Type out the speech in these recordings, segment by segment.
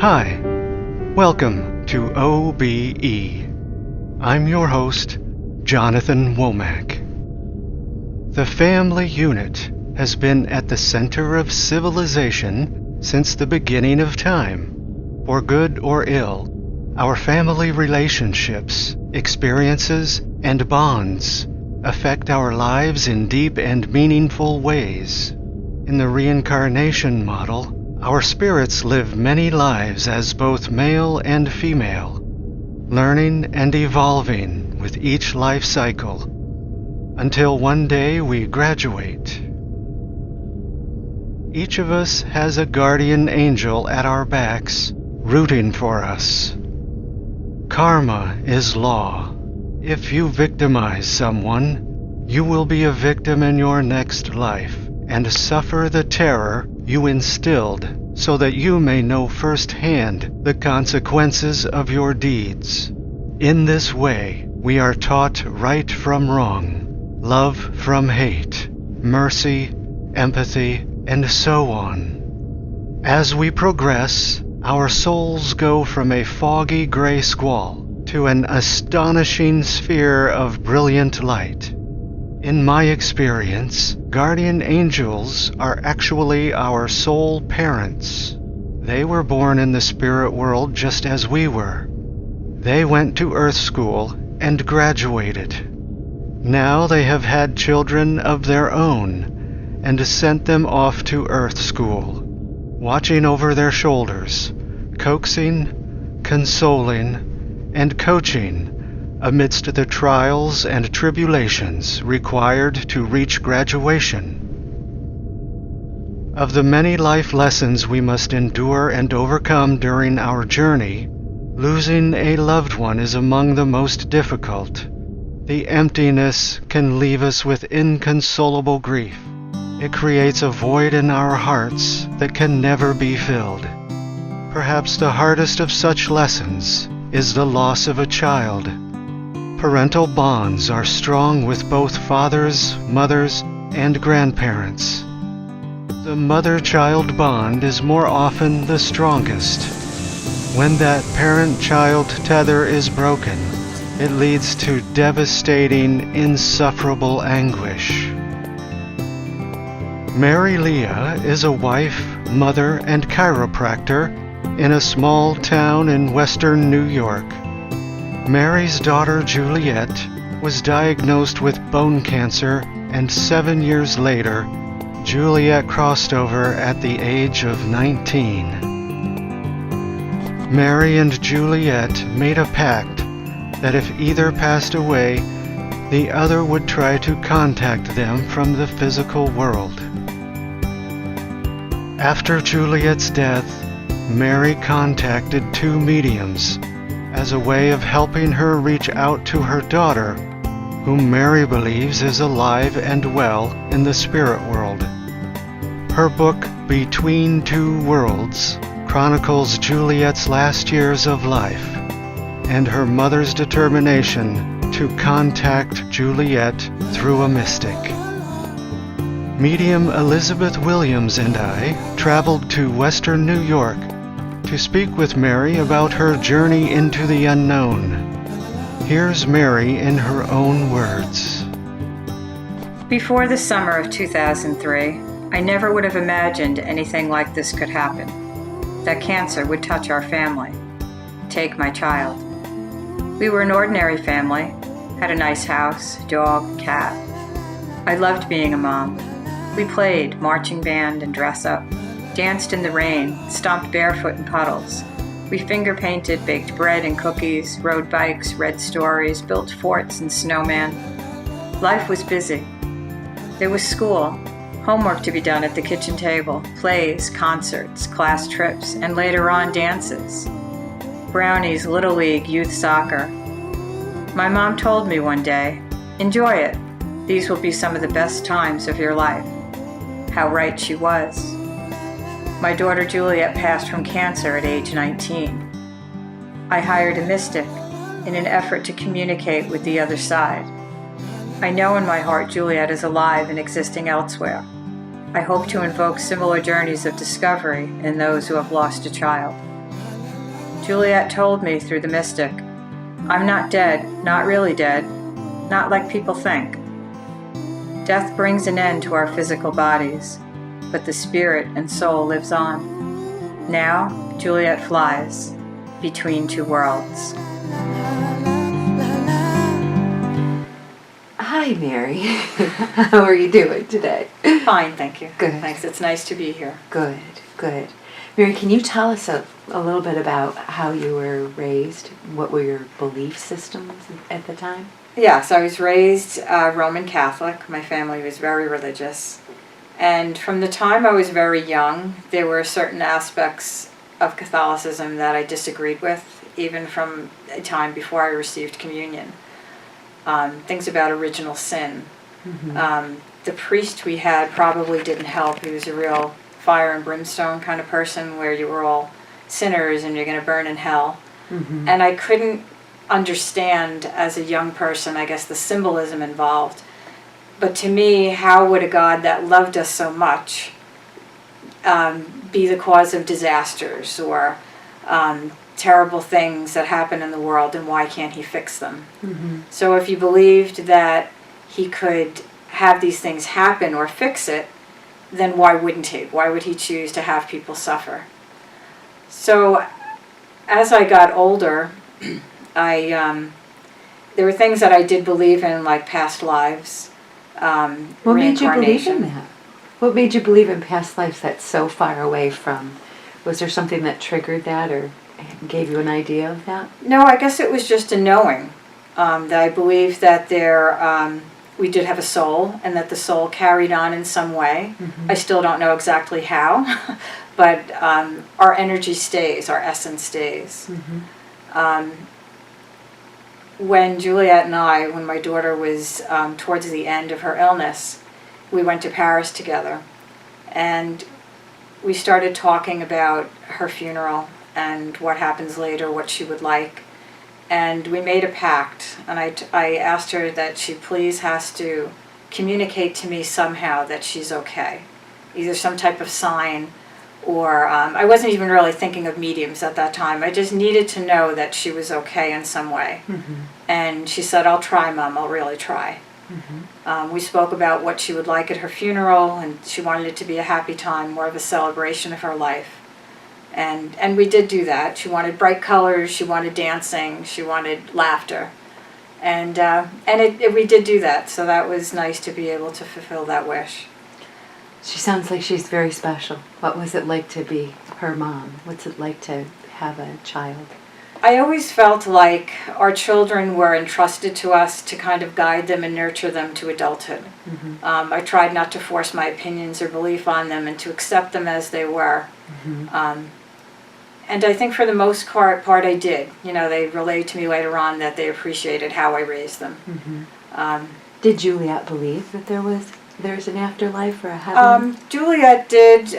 Hi, welcome to OBE. I'm your host, Jonathan Womack. The family unit has been at the center of civilization since the beginning of time. For good or ill, our family relationships, experiences, and bonds affect our lives in deep and meaningful ways. In the reincarnation model, our spirits live many lives as both male and female, learning and evolving with each life cycle, until one day we graduate. Each of us has a guardian angel at our backs, rooting for us. Karma is law. If you victimize someone, you will be a victim in your next life and suffer the terror you instilled so that you may know firsthand the consequences of your deeds. In this way, we are taught right from wrong, love from hate, mercy, empathy, and so on. As we progress, our souls go from a foggy gray squall to an astonishing sphere of brilliant light. In my experience, guardian angels are actually our soul parents. They were born in the spirit world just as we were. They went to Earth School and graduated. Now they have had children of their own and sent them off to Earth School, watching over their shoulders, coaxing, consoling, and coaching amidst the trials and tribulations required to reach graduation. Of the many life lessons we must endure and overcome during our journey, losing a loved one is among the most difficult. The emptiness can leave us with inconsolable grief. It creates a void in our hearts that can never be filled. Perhaps the hardest of such lessons is the loss of a child. Parental bonds are strong with both fathers, mothers, and grandparents. The mother-child bond is more often the strongest. When that parent-child tether is broken, it leads to devastating, insufferable anguish. Mary Leah is a wife, mother, and chiropractor in a small town in western New York. Mary's daughter Juliette was diagnosed with bone cancer, and 7 years later, Juliette crossed over at the age of 19. Mary and Juliette made a pact that if either passed away, the other would try to contact them from the physical world. After Juliette's death, Mary contacted 2 mediums as a way of helping her reach out to her daughter, whom Mary believes is alive and well in the spirit world. Her book, Between Two Worlds, chronicles Juliette's last years of life and her mother's determination to contact Juliette through a mystic. Medium Elizabeth Williams and I traveled to western New York to speak with Mary about her journey into the unknown. Here's Mary in her own words. Before the summer of 2003, I never would have imagined anything like this could happen. That cancer would touch our family, take my child. We were an ordinary family, had a nice house, dog, cat. I loved being a mom. We played marching band and dress up, danced in the rain, stomped barefoot in puddles. We finger painted, baked bread and cookies, rode bikes, read stories, built forts and snowmen. Life was busy. There was school, homework to be done at the kitchen table, plays, concerts, class trips, and later on dances. Brownies, Little League, youth soccer. My mom told me one day, "Enjoy it. These will be some of the best times of your life." How right she was. My daughter Juliette passed from cancer at age 19. I hired a mystic in an effort to communicate with the other side. I know in my heart Juliette is alive and existing elsewhere. I hope to invoke similar journeys of discovery in those who have lost a child. Juliette told me through the mystic, I'm not dead, not really dead, not like people think. Death brings an end to our physical bodies, but the spirit and soul lives on. Now, Juliette flies between two worlds. Hi, Mary. How are you doing today? Fine, thank you. Good. Thanks, it's nice to be here. Good, good. Mary, can you tell us a little bit about how you were raised? What were your belief systems at the time? Yes, I was raised Roman Catholic. My family was very religious. And from the time I was very young, there were certain aspects of Catholicism that I disagreed with, even from a time before I received communion. Things about original sin. Mm-hmm. The priest we had probably didn't help. He was a real fire and brimstone kind of person where you were all sinners and you're going to burn in hell. Mm-hmm. And I couldn't understand as a young person, I guess, the symbolism involved. But to me, how would a God that loved us so much be the cause of disasters or terrible things that happen in the world, and why can't he fix them? Mm-hmm. So if you believed that he could have these things happen or fix it, then why wouldn't he? Why would he choose to have people suffer? So as I got older, there were things that I did believe in, like past lives, What made you believe reincarnation. in that? What made you believe in past lives that's so far away from? Was there something that triggered that or gave you an idea of that? No, I guess it was just a knowing that I believed that we did have a soul and that the soul carried on in some way. Mm-hmm. I still don't know exactly how, but our energy stays, our essence stays. Mm-hmm. When Juliette and I, when my daughter was towards the end of her illness, we went to Paris together, and we started talking about her funeral and what happens later, what she would like. And we made a pact, and I asked her that she please has to communicate to me somehow that she's okay. Either some type of sign, or I wasn't even really thinking of mediums at that time. I just needed to know that she was okay in some way. Mm-hmm. And she said, I'll try, Mom, I'll really try. Mm-hmm. We spoke about what she would like at her funeral, and she wanted it to be a happy time, more of a celebration of her life. And we did do that. She wanted bright colors, she wanted dancing, she wanted laughter. And we did do that, so that was nice to be able to fulfill that wish. She sounds like she's very special. What was it like to be her mom? What's it like to have a child? I always felt like our children were entrusted to us to kind of guide them and nurture them to adulthood. Mm-hmm. I tried not to force my opinions or belief on them and to accept them as they were. Mm-hmm. And I think for the most part I did. You know, they relayed to me later on that they appreciated how I raised them. Mm-hmm. Did Juliette believe that there's an afterlife or a heaven? Juliette did,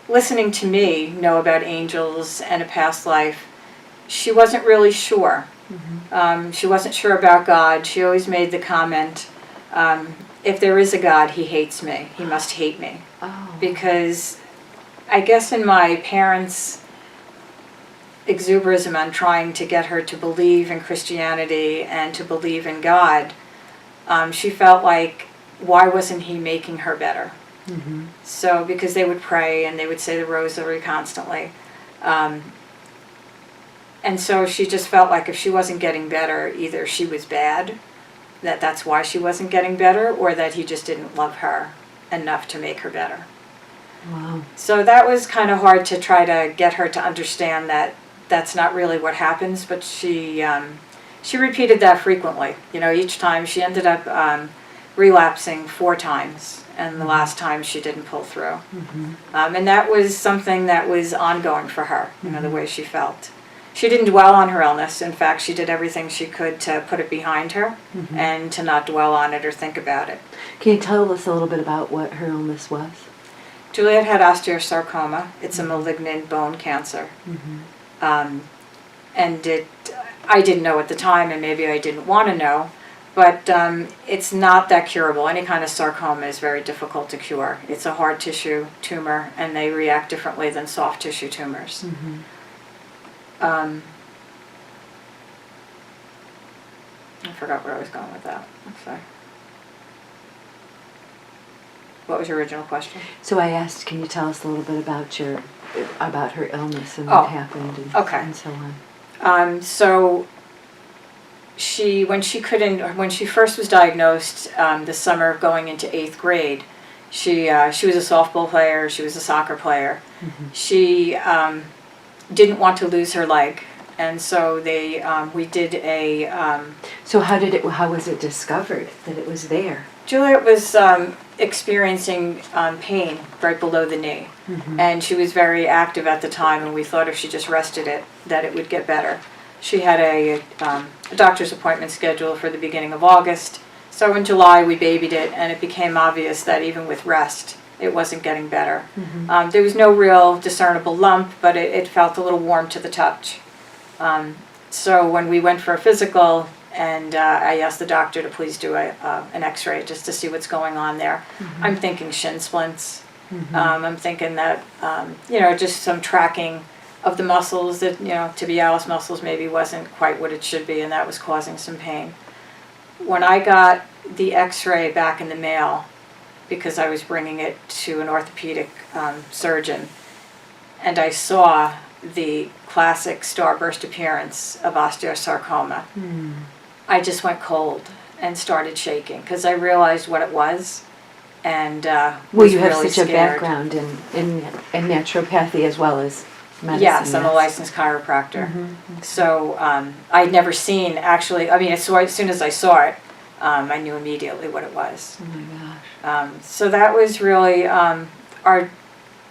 listening to me know about angels and a past life. She wasn't really sure. Mm-hmm. She wasn't sure about God. She always made the comment, if there is a God, he hates me. He must hate me. Oh. Because I guess in my parents' exuberism on trying to get her to believe in Christianity and to believe in God, she felt like, why wasn't he making her better? Mm-hmm. So, because they would pray and they would say the rosary constantly. And so she just felt like if she wasn't getting better, either she was bad, that's why she wasn't getting better, or that he just didn't love her enough to make her better. Wow. So that was kind of hard to try to get her to understand that that's not really what happens, but she repeated that frequently. You know, each time she ended up relapsing 4 times, and the last time she didn't pull through. Mm-hmm. And that was something that was ongoing for her, you know, the way she felt. She didn't dwell on her illness. In fact, she did everything she could to put it behind her Mm-hmm. and to not dwell on it or think about it. Can you tell us a little bit about what her illness was? Juliette had osteosarcoma. It's a malignant bone cancer. Mm-hmm. And I didn't know at the time, and maybe I didn't want to know, but it's not that curable. Any kind of sarcoma is very difficult to cure. It's a hard tissue tumor, and they react differently than soft tissue tumors. Mm-hmm. I forgot where I was going with that. I'm sorry. What was your original question? So I asked, can you tell us a little bit about her illness and Oh, what happened and, okay. and so on? So when she first was diagnosed, the summer of going into 8th grade, she was a softball player, she was a soccer player. Mm-hmm. She didn't want to lose her leg, and so we did a. So how was it discovered that it was there? Juliette was experiencing pain right below the knee, Mm-hmm. and she was very active at the time, and we thought if she just rested it, that it would get better. She had a doctor's appointment scheduled for the beginning of August, so in July we babied it, and it became obvious that even with rest, it wasn't getting better. Mm-hmm. There was no real discernible lump, but it felt a little warm to the touch. So when we went for a physical, and I asked the doctor to please do an x-ray just to see what's going on there. Mm-hmm. I'm thinking shin splints. Mm-hmm. I'm thinking that, just some tracking of the muscles, that, tibialis muscles maybe wasn't quite what it should be, and that was causing some pain. When I got the x-ray back in the mail, because I was bringing it to an orthopedic surgeon, and I saw the classic starburst appearance of osteosarcoma, I just went cold and started shaking because I realized what it was, and Well, was you have really such scared. a background in naturopathy as well as medicine. Yes, I'm a licensed chiropractor. Mm-hmm. So I'd never seen, actually, as soon as I saw it, I knew immediately what it was. Oh my gosh. So that was really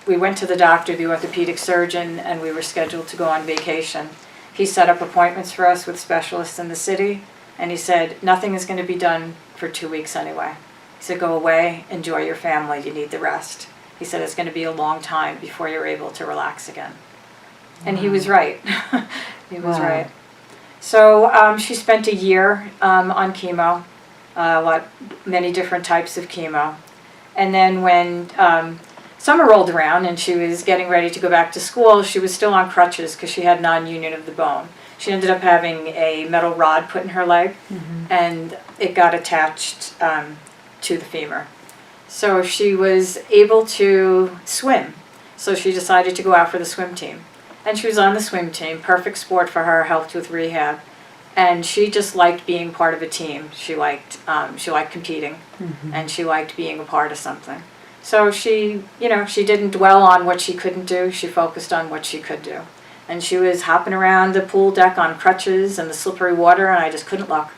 we went to the doctor, the orthopedic surgeon, and we were scheduled to go on vacation. He set up appointments for us with specialists in the city, and he said, nothing is going to be done for 2 weeks anyway. He said, go away, enjoy your family, you need the rest. He said, it's going to be a long time before you're able to relax again. And he was right. He was right. So she spent a year on chemo, many different types of chemo. And then when summer rolled around and she was getting ready to go back to school, she was still on crutches because she had non-union of the bone. She ended up having a metal rod put in her leg, and it got attached to the femur. So she was able to swim. So she decided to go out for the swim team. And she was on the swim team, perfect sport for her, helped with rehab. And she just liked being part of a team. She liked competing, and she liked being a part of something. So she didn't dwell on what she couldn't do. She focused on what she could do. And she was hopping around the pool deck on crutches in the slippery water, and I just couldn't look.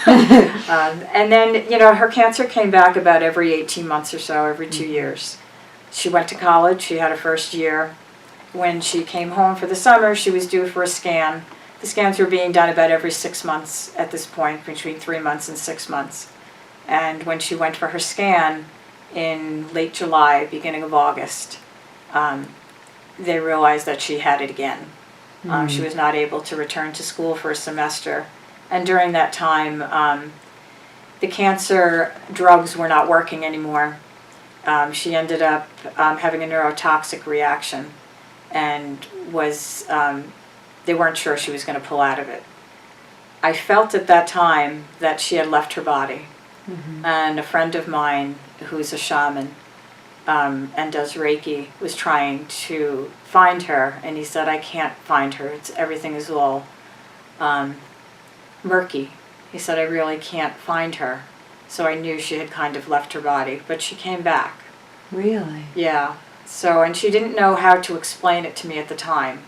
And then, her cancer came back about every 18 months or so, every 2 years. She went to college. She had her first year. When she came home for the summer, she was due for a scan. The scans were being done about every 6 months at this point, between 3 months and 6 months. And when she went for her scan in late July, beginning of August, they realized that she had it again. She was not able to return to school for a semester. And during that time, the cancer drugs were not working anymore. She ended up having a neurotoxic reaction, and they weren't sure she was going to pull out of it. I felt at that time that she had left her body. And a friend of mine who's a shaman and does Reiki was trying to find her, and he said, I can't find her. Everything is all murky. He said, I really can't find her. So I knew she had kind of left her body, but she came back. Really? Yeah. So, and she didn't know how to explain it to me at the time.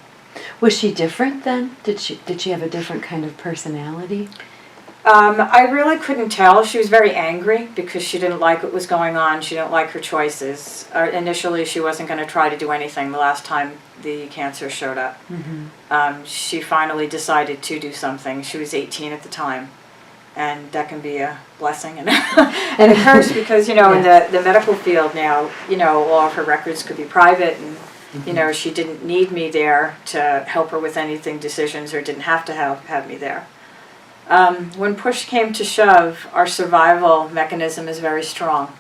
Was she different then? Did she have a different kind of personality? I really couldn't tell. She was very angry because she didn't like what was going on. She didn't like her choices. Initially, she wasn't going to try to do anything the last time the cancer showed up. She finally decided to do something. She was 18 at the time. And that can be a blessing and a curse because, in the medical field now, all of her records could be private, and, she didn't need me there to help her with anything, decisions, or didn't have to have me there. When push came to shove, our survival mechanism is very strong,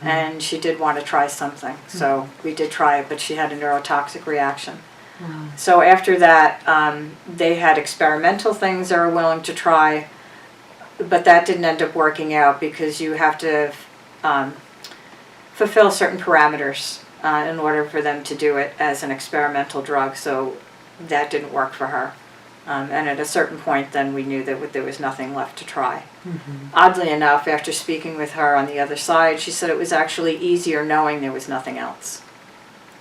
and she did want to try something. So we did try it, but she had a neurotoxic reaction. Wow. So after that, they had experimental things they were willing to try, but that didn't end up working out because you have to fulfill certain parameters in order for them to do it as an experimental drug. So that didn't work for her. And at a certain point, then we knew that there was nothing left to try. Mm-hmm. Oddly enough, after speaking with her on the other side, she said it was actually easier knowing there was nothing else.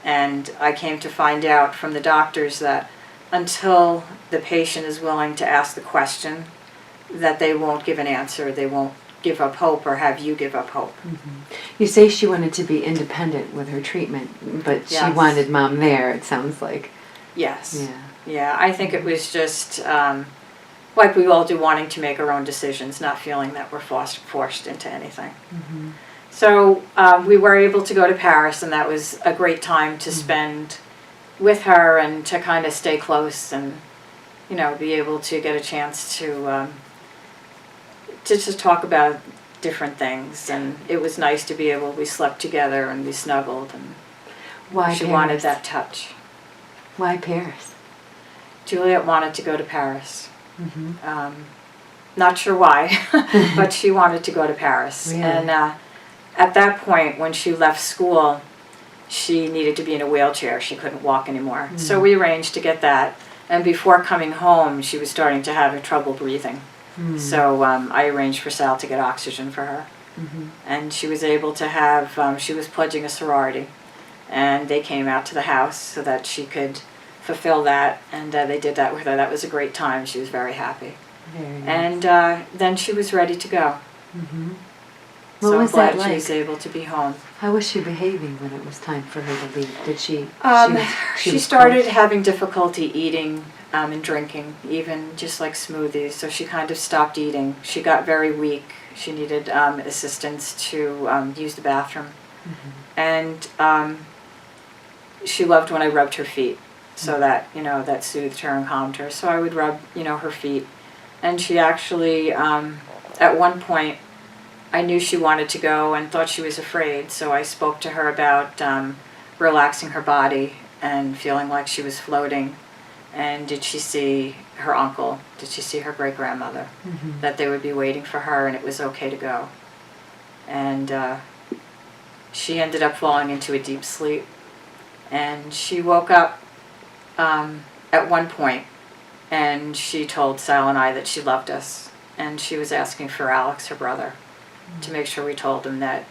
And I came to find out from the doctors that until the patient is willing to ask the question, that they won't give an answer, they won't give up hope or have you give up hope. Mm-hmm. You say she wanted to be independent with her treatment, but she Yes. wanted mom there, it sounds like. Yes. Yeah. Yeah, I think it was just like we all do, wanting to make our own decisions, not feeling that we're forced into anything. Mm-hmm. So we were able to go to Paris, and that was a great time to spend with her and to kind of stay close and, you know, be able to get a chance to just talk about different things. And it was nice to be able, we slept together and we snuggled, and Why she Paris? wanted that touch. Why Paris? Juliette wanted to go to Paris. Mm-hmm. Not sure why, but she wanted to go to Paris. Really? And at that point, when she left school, she needed to be in a wheelchair. She couldn't walk anymore. Mm. So we arranged to get that. And before coming home, she was starting to have trouble breathing. Mm. So I arranged for Sal to get oxygen for her. Mm-hmm. And she was able to have, she was pledging a sorority. And they came out to the house so that she could fulfill that. And they did that with her. That was a great time. She was very happy. Very nice. And then she was ready to go. Mm-hmm. What So I'm was glad that like? she was able to be home. How was she behaving when it was time for her to leave? Did she? She was started close? having difficulty eating and drinking, even just like smoothies. So she kind of stopped eating. She got very weak. She needed assistance to use the bathroom. Mm-hmm. And she loved when I rubbed her feet, so that, you know, that soothed her and calmed her. So I would rub, you know, her feet. And she actually, at one point, I knew she wanted to go and thought she was afraid, so I spoke to her about relaxing her body and feeling like she was floating. And did she see her uncle? Did she see her great-grandmother? Mm-hmm. That they would be waiting for her and it was okay to go. And she ended up falling into a deep sleep. And she woke up at one point, and she told Sal and I that she loved us. And she was asking for Alex, her brother, to make sure we told him that,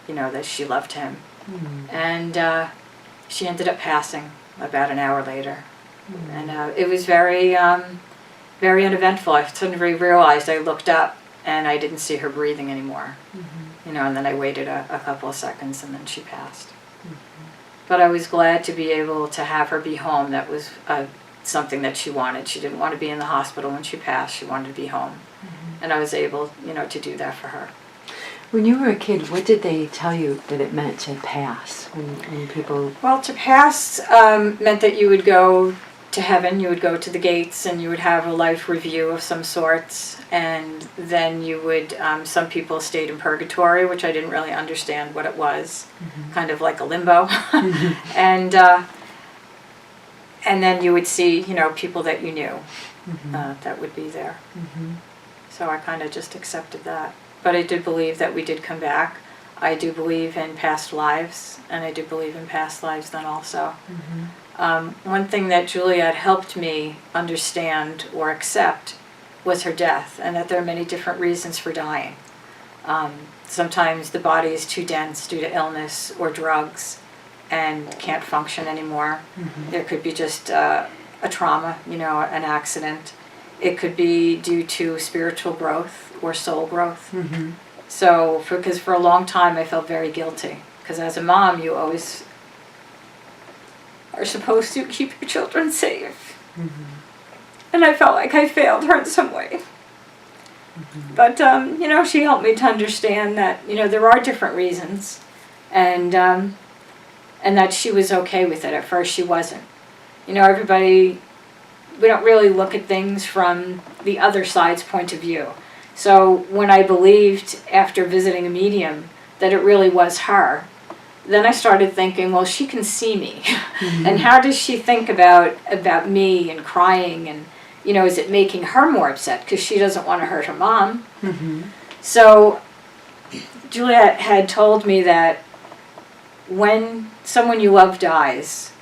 you know, that she loved him. Mm-hmm. And she ended up passing about an hour later. Mm-hmm. And it was very, very uneventful. I suddenly realized, I looked up and I didn't see her breathing anymore. Mm-hmm. You know, and then I waited a couple of seconds and then she passed. Mm-hmm. But I was glad to be able to have her be home. That was something that she wanted. She didn't want to be in the hospital when she passed. She wanted to be home. Mm-hmm. And I was able, you know, to do that for her. When you were a kid, what did they tell you that it meant to pass? When people... Well, to pass meant that you would go to heaven, you would go to the gates, and you would have a life review of some sorts. And then you would, some people stayed in purgatory, which I didn't really understand what it was. Mm-hmm. Kind of like a limbo. Mm-hmm. And then you would see, you know, people that you knew Mm-hmm. that would be there. Mm-hmm. So I kind of just accepted that. But I did believe that we did come back. I do believe in past lives, and I do believe in past lives then also. Mm-hmm. One thing that Juliette helped me understand or accept was her death, and that there are many different reasons for dying. Sometimes the body is too dense due to illness or drugs and can't function anymore. Mm-hmm. There could be just a trauma, you know, an accident. It could be due to spiritual growth or soul growth. Mm-hmm. So, because for a long time I felt very guilty. Because as a mom, you always are supposed to keep your children safe. Mm-hmm. And I felt like I failed her in some way. Mm-hmm. But, you know, she helped me to understand that, you know, there are different reasons. And that she was okay with it. At first she wasn't. You know, everybody, we don't really look at things from the other side's point of view. So when I believed after visiting a medium that it really was her, then I started thinking, well, she can see me. And how does she think about me and crying? And, is it making her more upset because she doesn't want to hurt her mom? So Juliette had told me that when someone you love dies,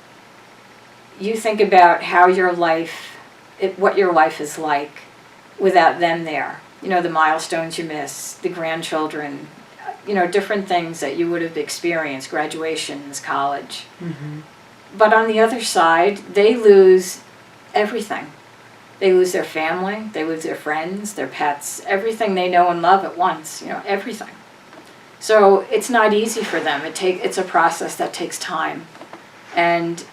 you think about how what your life is like without them there. The milestones you miss, the grandchildren, different things that you would have experienced, graduations, college. But on the other side, they lose everything. They lose their family, they lose their friends, their pets, everything they know and love at once, everything. So it's not easy for them. It's a process that takes time. And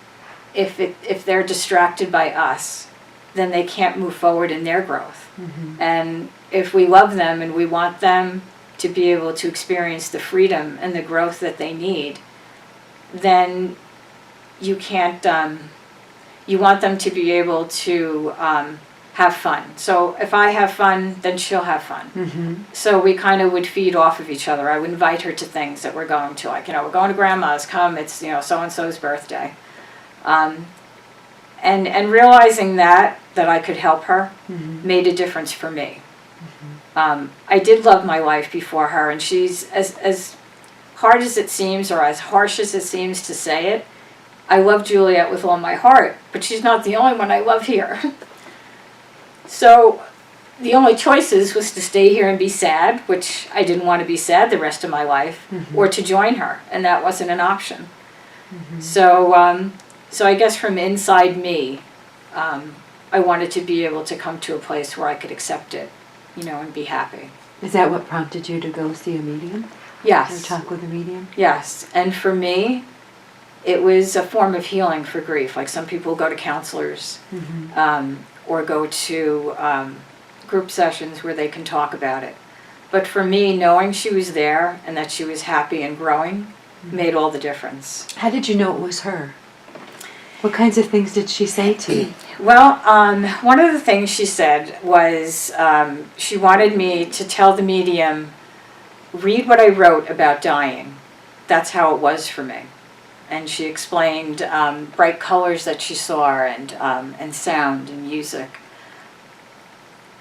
if they're distracted by us, then they can't move forward in their growth. And if we love them and we want them to be able to experience the freedom and the growth that they need, then you can't, you want them to be able to have fun. So if I have fun, then she'll have fun. So we kind of would feed off of each other. I would invite her to things that we're going to, like, we're going to grandma's, come, it's, so-and-so's birthday. And realizing that I could help her made a difference for me. I did love my wife before her, and she's, as hard as it seems, or as harsh as it seems to say it, I love Juliette with all my heart, but she's not the only one I love here. So the only choices was to stay here and be sad, which I didn't want to be sad the rest of my life, or to join her, and that wasn't an option. So I guess from inside me, I wanted to be able to come to a place where I could accept it, and be happy. Is that what prompted you to go see a medium? Yes. Or talk with a medium? Yes. And for me, it was a form of healing for grief. Like some people go to counselors or go to group sessions where they can talk about it. But for me, knowing she was there and that she was happy and growing made all the difference. How did you know it was her? What kinds of things did she say to you? Well, one of the things she said was she wanted me to tell the medium, read what I wrote about dying. That's how it was for me. And she explained bright colors that she saw and sound and music.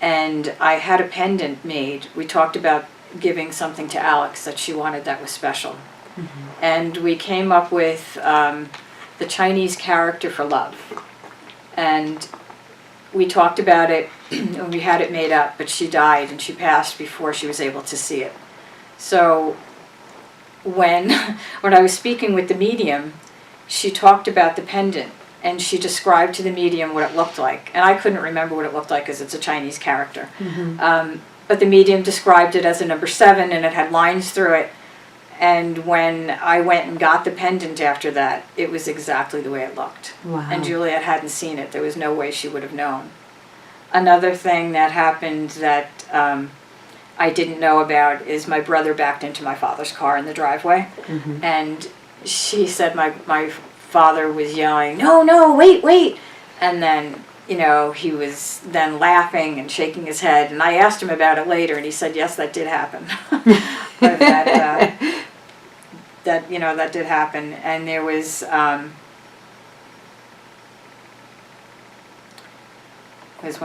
And I had a pendant made. We talked about giving something to Alex that she wanted that was special. And we came up with the Chinese character for love. And we talked about it and we had it made up, but she died and she passed before she was able to see it. So when I was speaking with the medium, she talked about the pendant and she described to the medium what it looked like. And I couldn't remember what it looked like because it's a Chinese character. But the medium described it as a number 7 and it had lines through it. And when I went and got the pendant after that, it was exactly the way it looked. Wow. And Juliette hadn't seen it. There was no way she would have known. Another thing that happened that I didn't know about is my brother backed into my father's car in the driveway. And she said my father was yelling, no, wait. And then, he was then laughing and shaking his head. And I asked him about it later, and he said, yes, that did happen. But that did happen. And there was one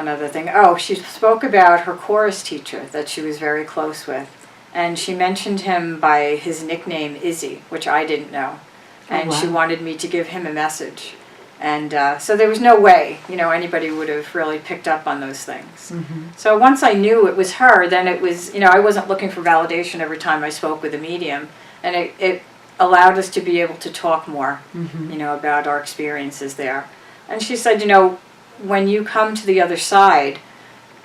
other thing. Oh, she spoke about her chorus teacher that she was very close with. And she mentioned him by his nickname, Izzy, which I didn't know. And she wanted me to give him a message. And so there was no way, anybody would have really picked up on those things. So once I knew it was her, then it was, I wasn't looking for validation every time I spoke with a medium. And it allowed us to be able to talk more, about our experiences there. And she said, when you come to the other side,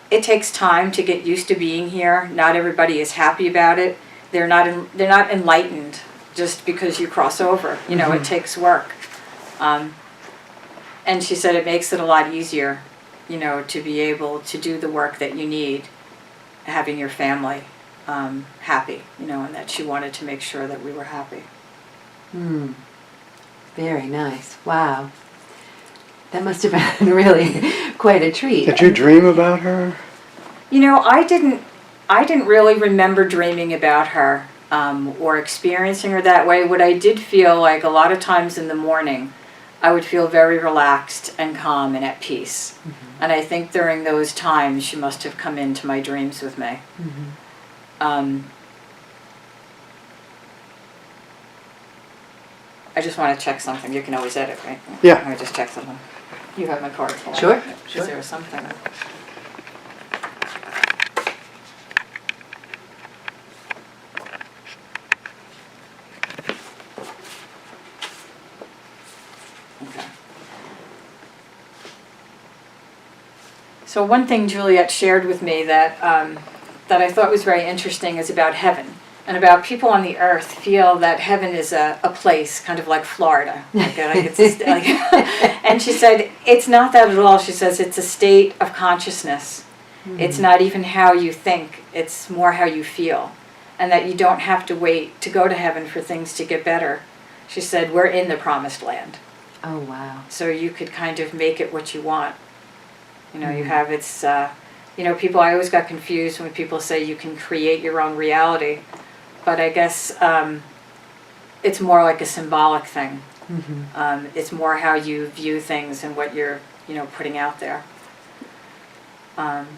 it takes time to get used to being here. Not everybody is happy about it. They're not enlightened just because you cross over. It takes work. And she said it makes it a lot easier, to be able to do the work that you need, having your family happy, and that she wanted to make sure that we were happy. Very nice. Wow. That must have been really quite a treat. Did you dream about her? I didn't really remember dreaming about her. or experiencing her that way. What I did feel like a lot of times in the morning, I would feel very relaxed and calm and at peace. Mm-hmm. And I think during those times, she must have come into my dreams with me. Mm-hmm. I just want to check something. You can always edit, right? Yeah. Let me just check something. You have my card. Sure. Is there something? Okay. So one thing Juliette shared with me that that I thought was very interesting is about heaven. And about people on the earth feel that heaven is a place, kind of like Florida. And she said, it's not that at all. She says, it's a state of consciousness. Mm-hmm. It's not even how you think. It's more how you feel. And that you don't have to wait to go to heaven for things to get better. She said, we're in the promised land. Oh, wow. So you could kind of make it what you want. You know, you have people, I always got confused when people say you can create your own reality. But I guess it's more like a symbolic thing. Mm-hmm. It's more how you view things and what you're, putting out there. Let's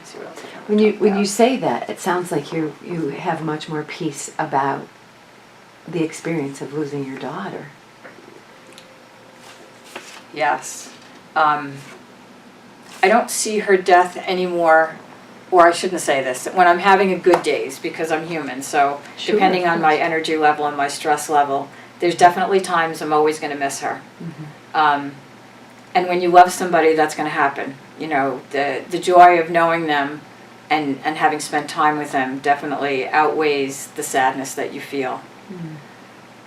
see what else I can When you say that, it sounds like you have much more peace about the experience of losing your daughter. Yes. I don't see her death anymore. Or I shouldn't say this, when I'm having a good days, because I'm human, so sure, depending on my energy level and my stress level, there's definitely times I'm always going to miss her. Mm-hmm. And when you love somebody, that's going to happen. The joy of knowing them and having spent time with them definitely outweighs the sadness that you feel.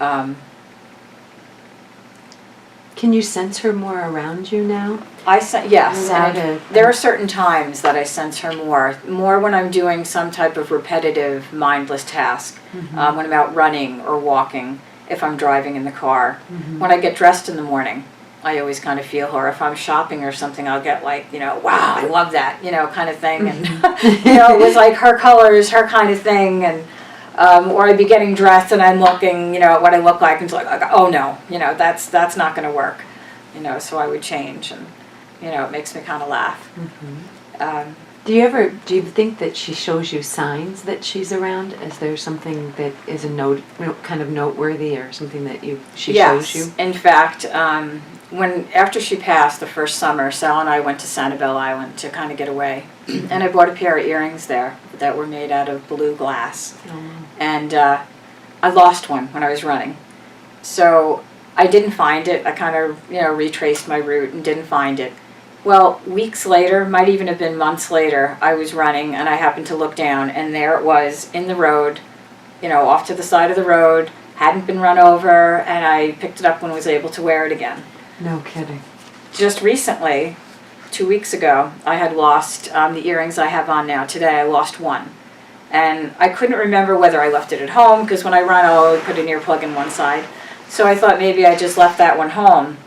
Mm-hmm. Can you sense her more around you now? Yes. There are certain times that I sense her more when I'm doing some type of repetitive, mindless task. Mm-hmm. When I'm out running or walking, if I'm driving in the car. Mm-hmm. When I get dressed in the morning, I always kind of feel her. If I'm shopping or something, I'll get like, wow, I love that, kind of thing. Mm-hmm. And, it was like her colors, her kind of thing. And or I'd be getting dressed and I'm looking, at what I look like, and it's like, oh no, that's not going to work, so I would change, and it makes me kind of laugh. Mm-hmm. Do you think that she shows you signs that she's around? Is there something that is kind of noteworthy, or something that she shows you? In fact, after she passed the first summer, Sal and I went to Sanibel Island to kind of get away, and I bought a pair of earrings there that were made out of blue glass. Oh. And I lost one when I was running. So I didn't find it. I kind of, retraced my route and didn't find it. Well, weeks later, might even have been months later, I was running and I happened to look down, and there it was in the road, off to the side of the road, hadn't been run over, and I picked it up and was able to wear it again. No kidding. Just recently, 2 weeks ago, I had lost the earrings I have on now. Today I lost one. And I couldn't remember whether I left it at home, because when I run I'll always put an earplug in one side. So I thought maybe I just left that one home.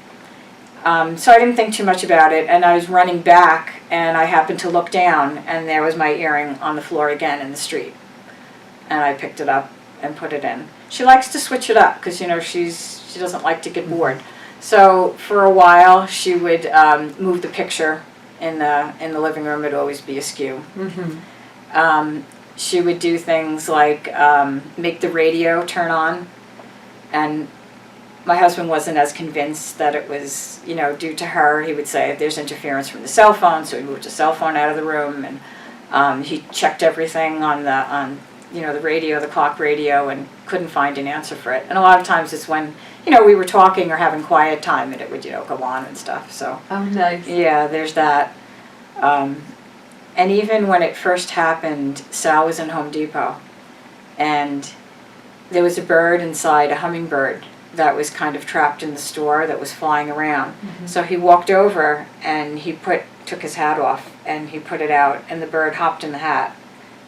So I didn't think too much about it, and I was running back and I happened to look down and there was my earring on the floor again in the street. And I picked it up and put it in. She likes to switch it up because, she doesn't like to get bored. So for a while, she would move the picture in the living room. It'd always be askew. Mm-hmm. She would do things like make the radio turn on, and my husband wasn't as convinced that it was, due to her. He would say there's interference from the cell phone, so he moved the cell phone out of the room, and he checked everything on the radio, the clock radio, and couldn't find an answer for it. And a lot of times it's when we were talking or having quiet time, and it would, go on and stuff. So. Oh, nice. Yeah, there's that. And even when it first happened, Sal was in Home Depot, and there was a bird inside, a hummingbird, that was kind of trapped in the store that was flying around. Mm-hmm. So he walked over and he took his hat off and he put it out, and the bird hopped in the hat.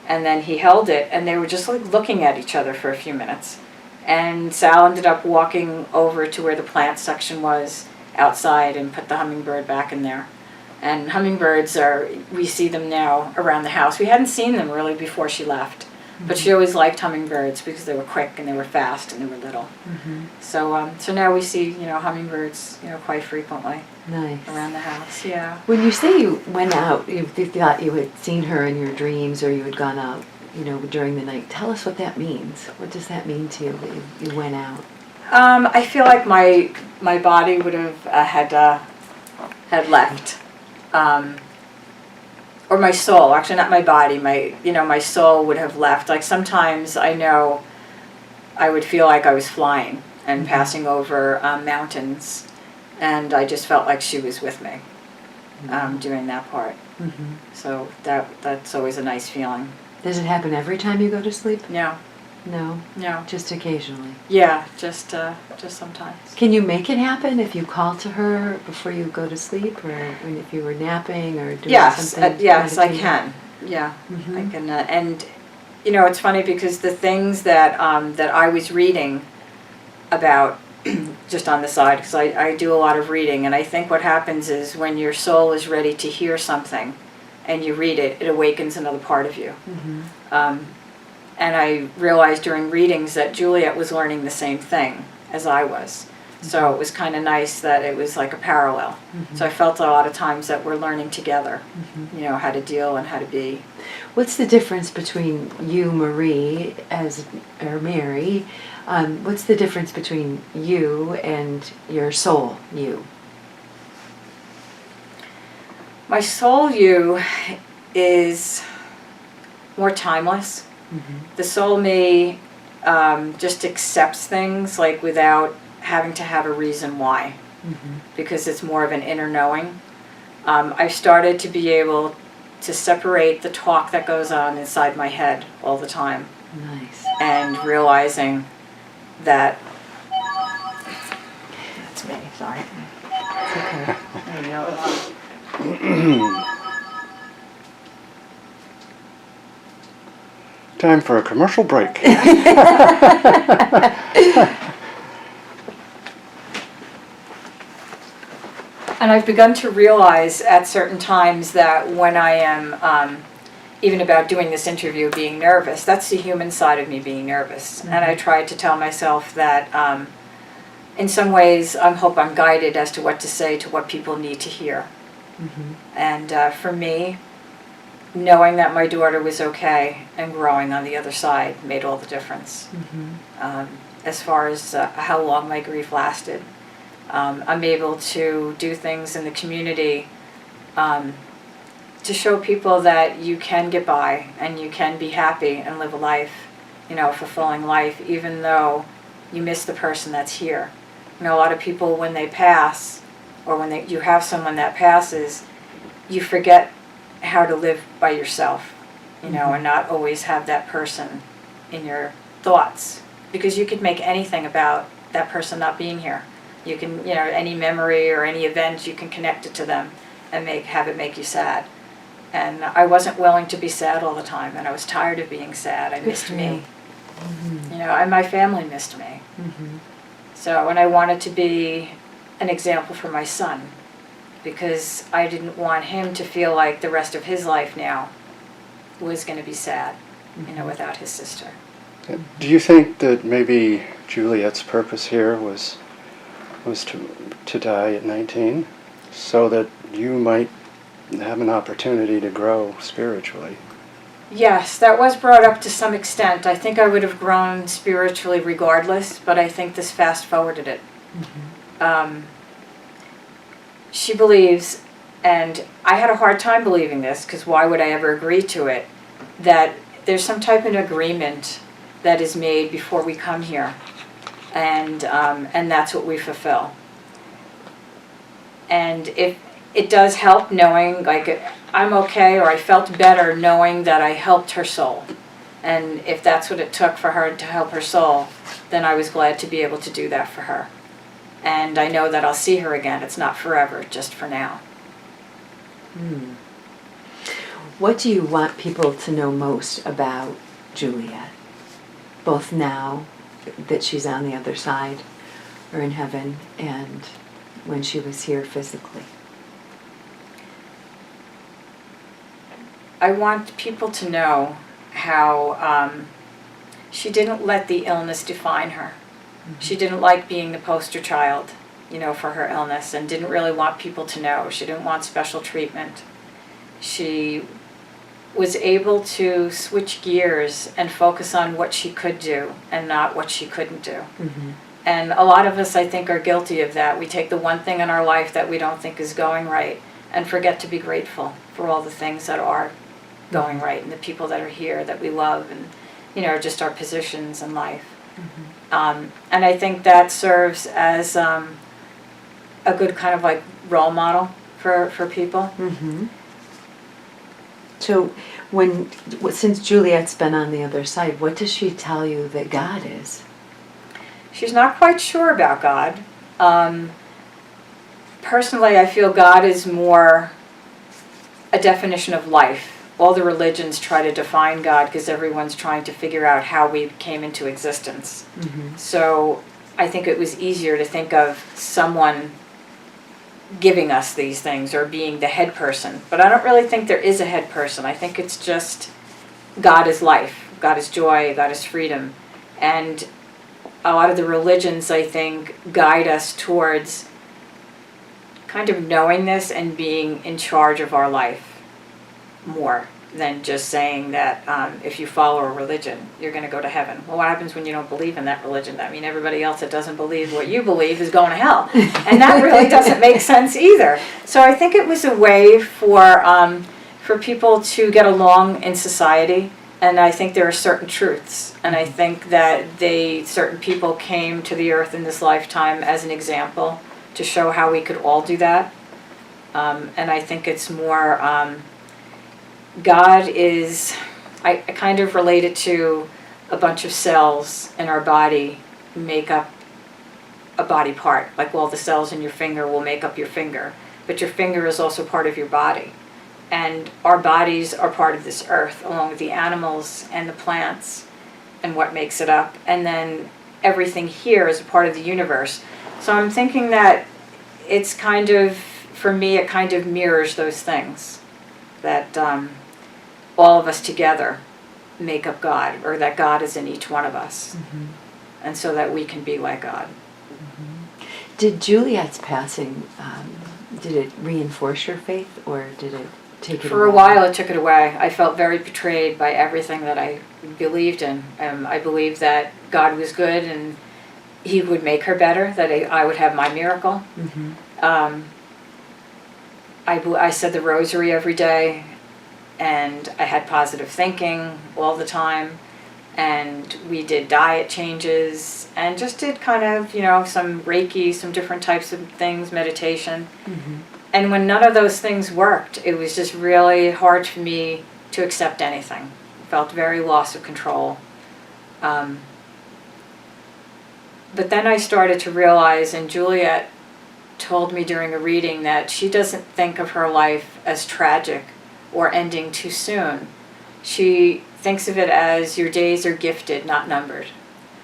And then he held it, and they were just like looking at each other for a few minutes. And Sal ended up walking over to where the plant section was outside and put the hummingbird back in there. And hummingbirds we see them now around the house. We hadn't seen them really before she left. But she always liked hummingbirds because they were quick and they were fast and they were little. So now we see, hummingbirds, quite frequently. Nice. Around the house, yeah. When you say you went out, you thought you had seen her in your dreams or you had gone out, during the night. Tell us what that means. What does that mean to you that you went out? I feel like my body would have had left. Or my soul, actually not my body, my soul would have left. Like sometimes I know I would feel like I was flying and passing over mountains, and I just felt like she was with me doing that part. So that's always a nice feeling. Does it happen every time you go to sleep? No. No? No. Just occasionally? Yeah, just sometimes. Can you make it happen if you call to her before you go to sleep, or if you were napping or doing something? Yes, I can. Yeah, I can. And it's funny because the things that I was reading about, just on the side, because I do a lot of reading, and I think what happens is when your soul is ready to hear something, and you read it, it awakens another part of you. And I realized during readings that Juliette was learning the same thing as I was. So it was kind of nice that it was like a parallel. So I felt a lot of times that we're learning together, how to deal and how to be. What's the difference between you, Marie, or Mary? What's the difference between you and your soul, you? My soul you is more timeless. The soul me just accepts things like without having to have a reason why, because it's more of an inner knowing. I've started to be able to separate the talk that goes on inside my head all the time. Nice. And realizing that that's me, sorry. It's okay. I know. Time for a commercial break. And I've begun to realize at certain times that when I am, even about doing this interview, being nervous, that's the human side of me being nervous. And I try to tell myself that in some ways I hope I'm guided as to what to say to what people need to hear. And for me, knowing that my daughter was okay and growing on the other side made all the difference. As far as how long my grief lasted. I'm able to do things in the community to show people that you can get by and you can be happy and live a life, a fulfilling life, even though you miss the person that's here. A lot of people when they pass, or when you have someone that passes, you forget how to live by yourself, and not always have that person in your thoughts, because you could make anything about that person not being here. You can, any memory or any event, you can connect it to them and have it make you sad. And I wasn't willing to be sad all the time, and I was tired of being sad. I missed me. And my family missed me. So, and I wanted to be an example for my son, because I didn't want him to feel like the rest of his life now was going to be sad, without his sister. Do you think that maybe Juliette's purpose here was to die at 19, so that you might have an opportunity to grow spiritually? Yes, that was brought up to some extent. I think I would have grown spiritually regardless, but I think this fast-forwarded it. She believes, and I had a hard time believing this, because why would I ever agree to it, that there's some type of agreement that is made before we come here, and that's what we fulfill. And if it does help knowing, like, I'm okay, or I felt better knowing that I helped her soul. And if that's what it took for her to help her soul, then I was glad to be able to do that for her. And I know that I'll see her again. It's not forever, just for now. What do you want people to know most about Juliette? Both now that she's on the other side, or in heaven, and when she was here physically? I want people to know how she didn't let the illness define her. Mm-hmm. She didn't like being the poster child, for her illness, and didn't really want people to know. She didn't want special treatment. She was able to switch gears and focus on what she could do and not what she couldn't do. Mm-hmm. And a lot of us, I think, are guilty of that. We take the one thing in our life that we don't think is going right and forget to be grateful for all the things that are going right and the people that are here that we love and, just our positions in life. Mm-hmm. And I think that serves as a good kind of like role model for people. Mm-hmm. So since Juliette's been on the other side, what does she tell you that God is? She's not quite sure about God. Personally, I feel God is more a definition of life. All the religions try to define God because everyone's trying to figure out how we came into existence. Mm-hmm. So I think it was easier to think of someone giving us these things or being the head person. But I don't really think there is a head person. I think it's just God is life, God is joy, God is freedom. And a lot of the religions, I think, guide us towards kind of knowing this and being in charge of our life more than just saying that if you follow a religion, you're going to go to heaven. Well, what happens when you don't believe in that religion? I mean, everybody else that doesn't believe what you believe is going to hell. And that really doesn't make sense either. So I think it was a way for people to get along in society. And I think there are certain truths. And I think that certain people came to the earth in this lifetime as an example to show how we could all do that. And I think it's more... God is, I kind of relate it to a bunch of cells in our body make up a body part. Like all the cells in your finger will make up your finger. But your finger is also part of your body. And our bodies are part of this earth, along with the animals and the plants and what makes it up. And then everything here is a part of the universe. So I'm thinking that it's kind of, for me, it kind of mirrors those things. That all of us together make up God, or that God is in each one of us. Mm-hmm. And so that we can be like God. Mm-hmm. Did Juliette's passing, did it reinforce your faith, or did it take it away? For a while it took it away. I felt very betrayed by everything that I believed in. I believed that God was good and He would make her better, that I would have my miracle. Mm-hmm. I said the rosary every day, and I had positive thinking all the time, and we did diet changes, and just did kind of, some Reiki, some different types of things, meditation. Mm-hmm. And when none of those things worked, it was just really hard for me to accept anything. I felt very loss of control. But then I started to realize, and Juliette told me during a reading, that she doesn't think of her life as tragic or ending too soon. She thinks of it as your days are gifted, not numbered.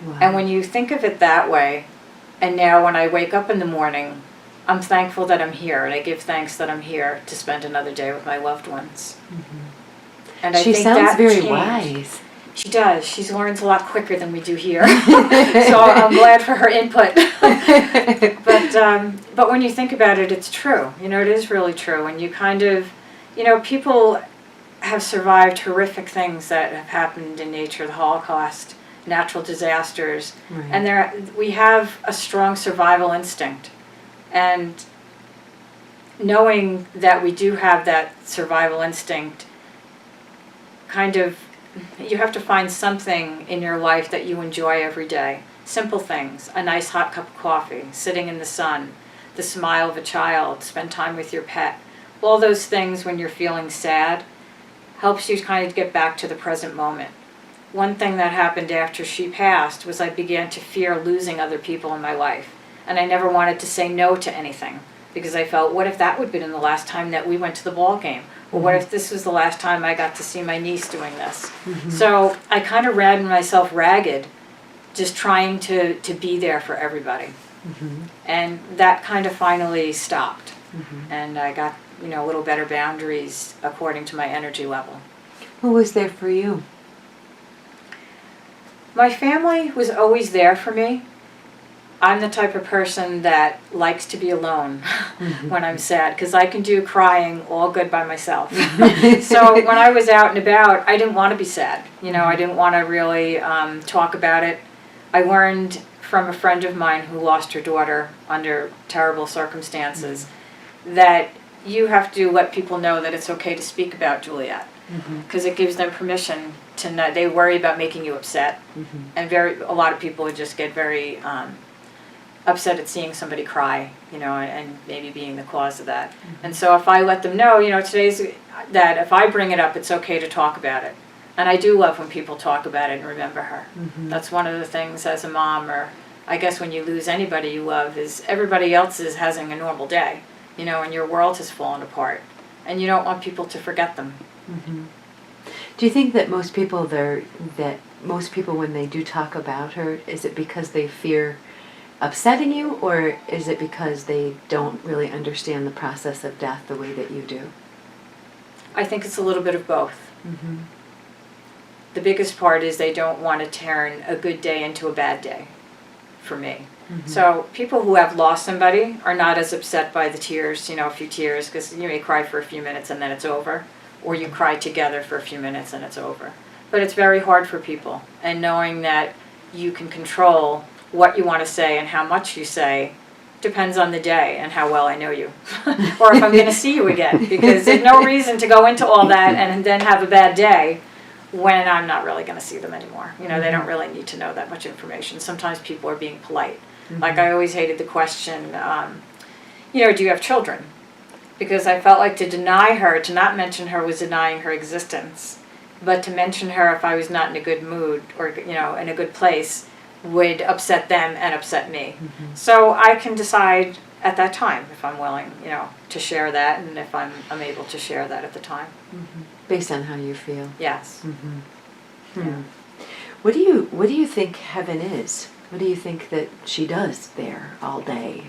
Wow. And when you think of it that way, and now when I wake up in the morning, I'm thankful that I'm here, and I give thanks that I'm here to spend another day with my loved ones. Mm-hmm. And she sounds very wise. She does. She learns a lot quicker than we do here. So I'm glad for her input. But when you think about it, it's true. It is really true. And you kind of, people have survived horrific things that have happened in nature, the Holocaust, natural disasters. Right. And we have a strong survival instinct. And knowing that we do have that survival instinct, you have to find something in your life that you enjoy every day. Simple things, a nice hot cup of coffee, sitting in the sun, the smile of a child, spend time with your pet. All those things when you're feeling sad helps you kind of get back to the present moment. One thing that happened after she passed was I began to fear losing other people in my life. And I never wanted to say no to anything because I felt, what if that would have been the last time that we went to the ball game? Or what if this was the last time I got to see my niece doing this? Mm-hmm. So I kind of ran myself ragged just trying to be there for everybody. Mm-hmm. And that kind of finally stopped. Mm-hmm. And I got a little better boundaries according to my energy level. Who was there for you? My family was always there for me. I'm the type of person that likes to be alone when I'm sad, because I can do crying all good by myself. So when I was out and about, I didn't want to be sad. I didn't want to really talk about it. I learned from a friend of mine who lost her daughter under terrible circumstances that you have to let people know that it's okay to speak about Juliette, because it gives them permission to know. They worry about making you upset, and a lot of people would just get very upset at seeing somebody cry, and maybe being the cause of that. And so if I let them know, that if I bring it up, it's okay to talk about it. And I do love when people talk about it and remember her. That's one of the things as a mom, or I guess when you lose anybody you love, is everybody else is having a normal day, and your world has fallen apart. And you don't want people to forget them. Do you think that most people when they do talk about her, is it because they fear upsetting you, or is it because they don't really understand the process of death the way that you do? I think it's a little bit of both. The biggest part is they don't want to turn a good day into a bad day for me. So people who have lost somebody are not as upset by the tears, a few tears, because you may cry for a few minutes and then it's over, or you cry together for a few minutes and it's over. But it's very hard for people, and knowing that you can control what you want to say and how much you say depends on the day and how well I know you, or if I'm going to see you again, because there's no reason to go into all that and then have a bad day when I'm not really going to see them anymore. They don't really need to know that much information. Sometimes people are being polite. Like I always hated the question, do you have children? Because I felt like to deny her, to not mention her, was denying her existence. But to mention her if I was not in a good mood or, in a good place, would upset them and upset me. So I can decide at that time if I'm willing, to share that, and if I'm able to share that at the time. Based on how you feel. Yes. Yeah. What do you think heaven is? What do you think that she does there all day?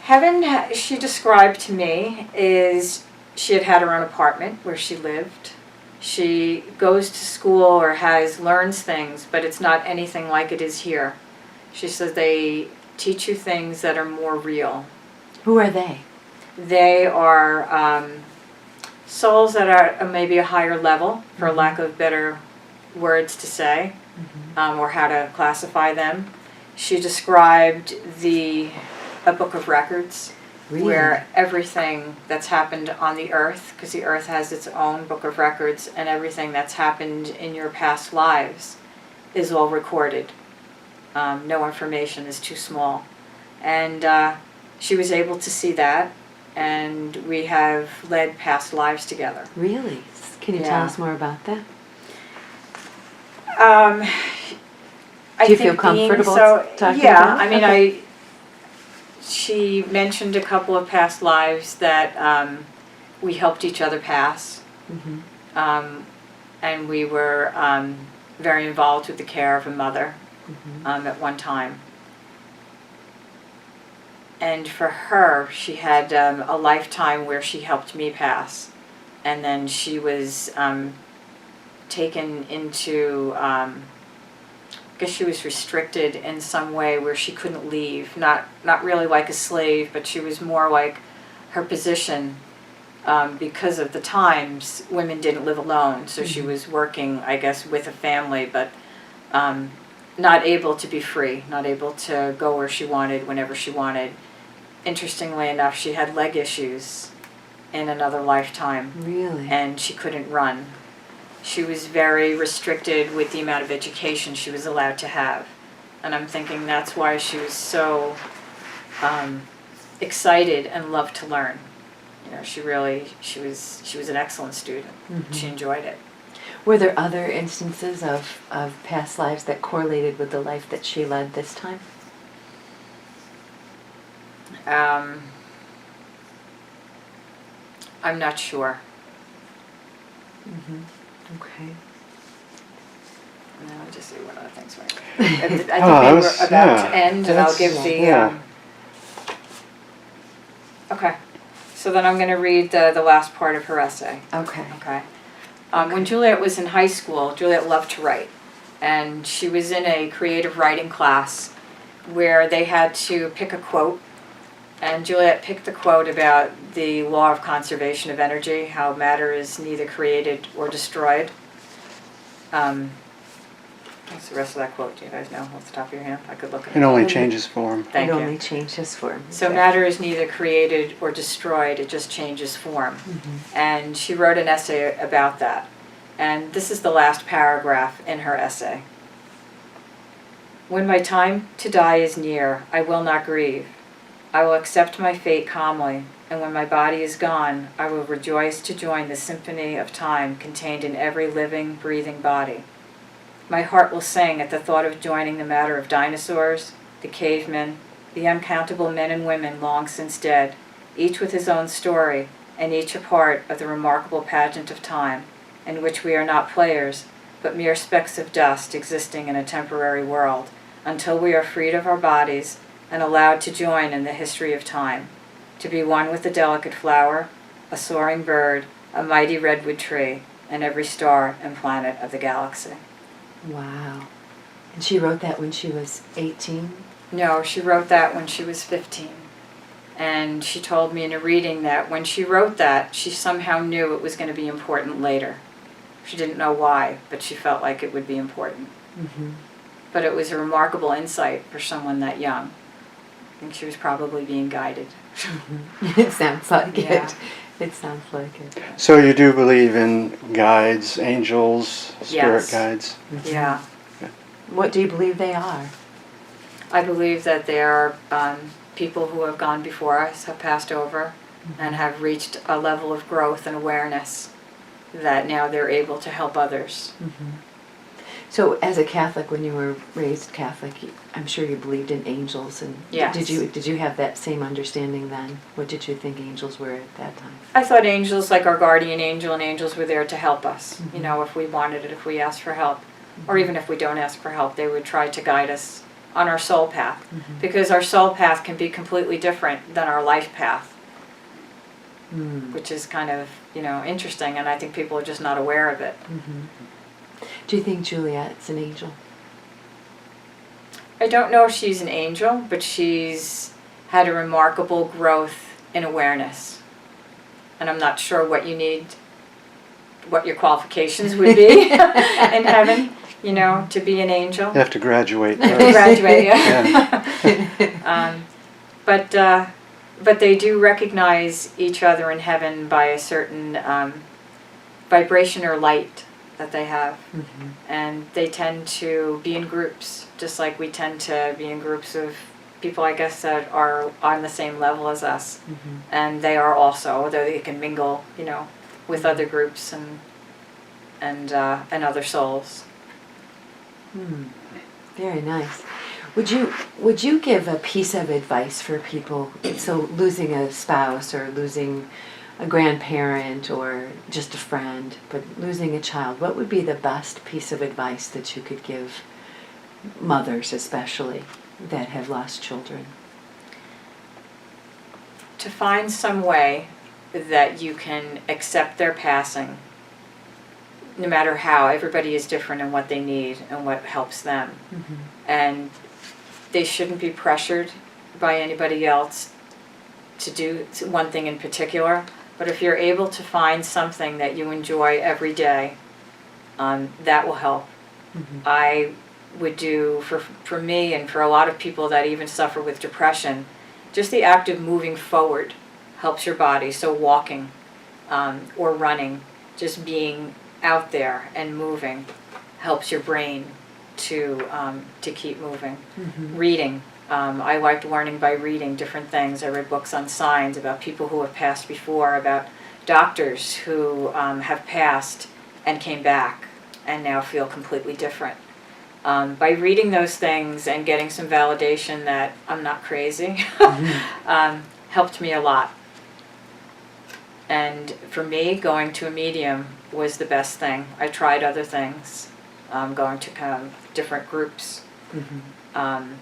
Heaven, she described to me, is she had her own apartment where she lived. She goes to school or learns things, but it's not anything like it is here. She says they teach you things that are more real. Who are they? They are souls that are maybe a higher level, for lack of better words to say, or how to classify them. She described a book of records. Really? Where everything that's happened on the earth, because the earth has its own book of records, and everything that's happened in your past lives is all recorded. No information is too small. And she was able to see that, and we have led past lives together. Really? Can you tell us more about that? Do you feel comfortable talking about it? I mean, she mentioned a couple of past lives that we helped each other pass. And we were very involved with the care of a mother at one time. And for her, she had a lifetime where she helped me pass. And then she was taken into... I guess she was restricted in some way where she couldn't leave. Not really like a slave, but she was more like her position, because of the times women didn't live alone. So she was working, I guess, with a family, but not able to be free, not able to go where she wanted, whenever she wanted. Interestingly enough, she had leg issues in another lifetime. Really? And she couldn't run. She was very restricted with the amount of education she was allowed to have. And I'm thinking that's why she was so excited and loved to learn. She was an excellent student. She enjoyed it. Were there other instances of past lives that correlated with the life that she led this time? I'm not sure. Okay. Now I'll just see what other things were. I think we were about to end, and I'll give the... Okay. So then I'm going to read the last part of her essay. Okay. Okay. When Juliette was in high school, Juliette loved to write. And she was in a creative writing class where they had to pick a quote. And Juliette picked the quote about the law of conservation of energy, how matter is neither created or destroyed. What's the rest of that quote? Do you guys know off the top of your hand? I could look at it. It only changes form. Thank It you. only changes form. So matter is neither created or destroyed, it just changes form. Mm-hmm. And she wrote an essay about that. And this is the last paragraph in her essay. When my time to die is near, I will not grieve. I will accept my fate calmly, and when my body is gone, I will rejoice to join the symphony of time contained in every living, breathing body. My heart will sing at the thought of joining the matter of dinosaurs, the cavemen, the uncountable men and women long since dead, each with his own story, and each a part of the remarkable pageant of time, in which we are not players, but mere specks of dust existing in a temporary world, until we are freed of our bodies and allowed to join in the history of time, to be one with the delicate flower, a soaring bird, a mighty redwood tree, and every star and planet of the galaxy. Wow. And she wrote that when she was 18? No, she wrote that when she was 15. And she told me in a reading that when she wrote that, she somehow knew it was going to be important later. She didn't know why, but she felt like it would be important. Mm-hmm. But it was a remarkable insight for someone that young. I think she was probably being guided. Mm-hmm. It sounds like Yeah. it. It sounds like it. So you do believe in guides, angels, spirit Yes. guides? Mm-hmm. Yeah. What do you believe they are? I believe that there are people who have gone before us, have passed over, and have reached a level of growth and awareness that now they're able to help others. Mm-hmm. So, as a Catholic, when you were raised Catholic, I'm sure you believed in angels, and Yes. did you have that same understanding then? What did you think angels were at that time? I thought angels, like our guardian angel, and angels were there to help us. Mhm. You know, if we wanted it, if we asked for help, or even if we don't ask for help, they would try to guide us on our soul path. Mhm. Because our soul path can be completely different than our life path, Mm. which is kind of, interesting, and I think people are just not aware of it. Mm-hmm. Do you think Juliette's an angel? I don't know if she's an angel, but she's had a remarkable growth in awareness. And I'm not sure what you need, what your qualifications would be in heaven, to be an angel. You have to graduate To first. graduate, yeah. But they do recognize each other in heaven by a certain vibration or light that they have. Mm-hmm. And they tend to be in groups, just like we tend to be in groups of people, I guess, that are on the same level as us. Mm-hmm. And they are also, although they can mingle, with other groups and other souls. Hmm. Very nice. Would you give a piece of advice for people? So losing a spouse or losing a grandparent or just a friend, but losing a child, what would be the best piece of advice that you could give mothers especially that have lost children? To find some way that you can accept their passing, no matter how. Everybody is different in what they need and what helps them. Mm-hmm. And they shouldn't be pressured by anybody else to do one thing in particular. But if you're able to find something that you enjoy every day, that will help. Mm-hmm. I would do, for me and for a lot of people that even suffer with depression, just the act of moving forward helps your body. So walking or running, just being out there and moving helps your brain to keep moving. Mm-hmm. Reading. I liked learning by reading different things. I read books on signs about people who have passed before, about doctors who have passed and came back and now feel completely different. By reading those things and getting some validation that I'm not crazy, Mm-hmm. helped me a lot. And for me, going to a medium was the best thing. I tried other things, going to different groups, Mm-hmm.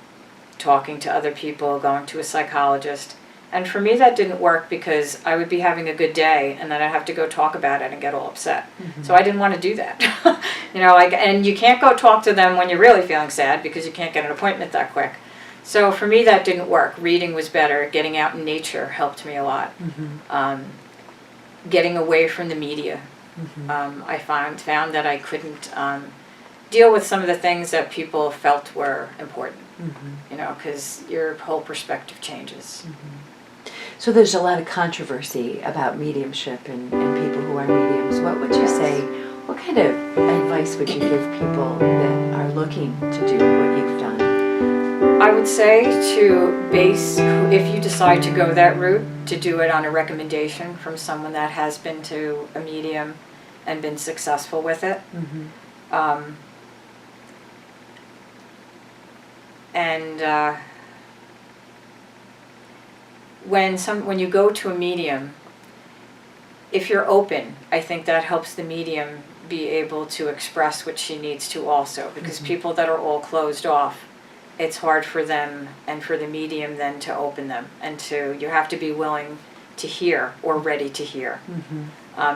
talking to other people, going to a psychologist, And for me, that didn't work because I would be having a good day and then I'd have to go talk about it and get all upset. So I didn't want to do that. And you can't go talk to them when you're really feeling sad because you can't get an appointment that quick. So for me, that didn't work. Reading was better. Getting out in nature helped me a lot. Getting away from the media. I found that I couldn't deal with some of the things that people felt were important, because your whole perspective changes. So there's a lot of controversy about mediumship and people who are mediums. What would you say, what kind of advice would you give people that are looking to do what you've done? I would say if you decide to go that route, to do it on a recommendation from someone that has been to a medium and been successful with it. When you go to a medium, if you're open, I think that helps the medium be able to express what she needs to also, because people that are all closed off, it's hard for them and for the medium then to open them, and you have to be willing to hear or ready to hear.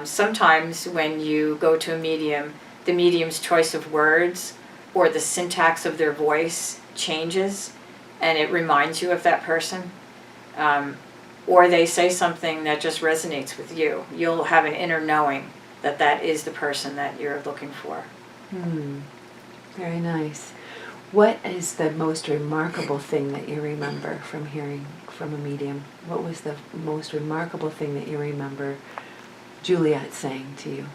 Sometimes when you go to a medium, the medium's choice of words or the syntax of their voice changes and it reminds you of that person. Or they say something that just resonates with you. You'll have an inner knowing that that is the person that you're looking for. Very nice. What is the most remarkable thing that you remember from hearing from a medium? What was the most remarkable thing that you remember Juliette saying to you?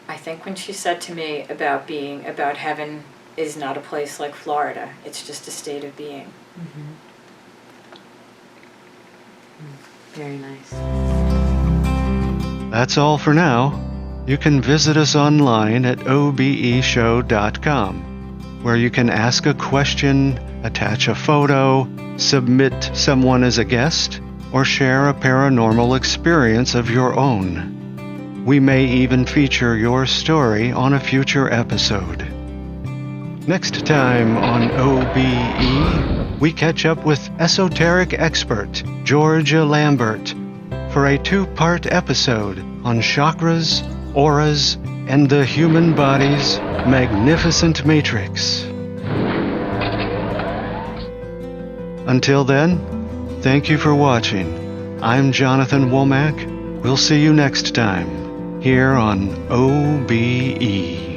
I think when she said to me about heaven is not a place like Florida, it's just a state of being. Very nice. That's all for now. You can visit us online at obeshow.com, where you can ask a question, attach a photo, submit someone as a guest, or share a paranormal experience of your own. We may even feature your story on a future episode. Next time on OBE, we catch up with esoteric expert Georgia Lambert for a 2-part episode on chakras, auras, and the human body's magnificent matrix. Until then, thank you for watching. I'm Jonathan Womack. We'll see you next time here on OBE.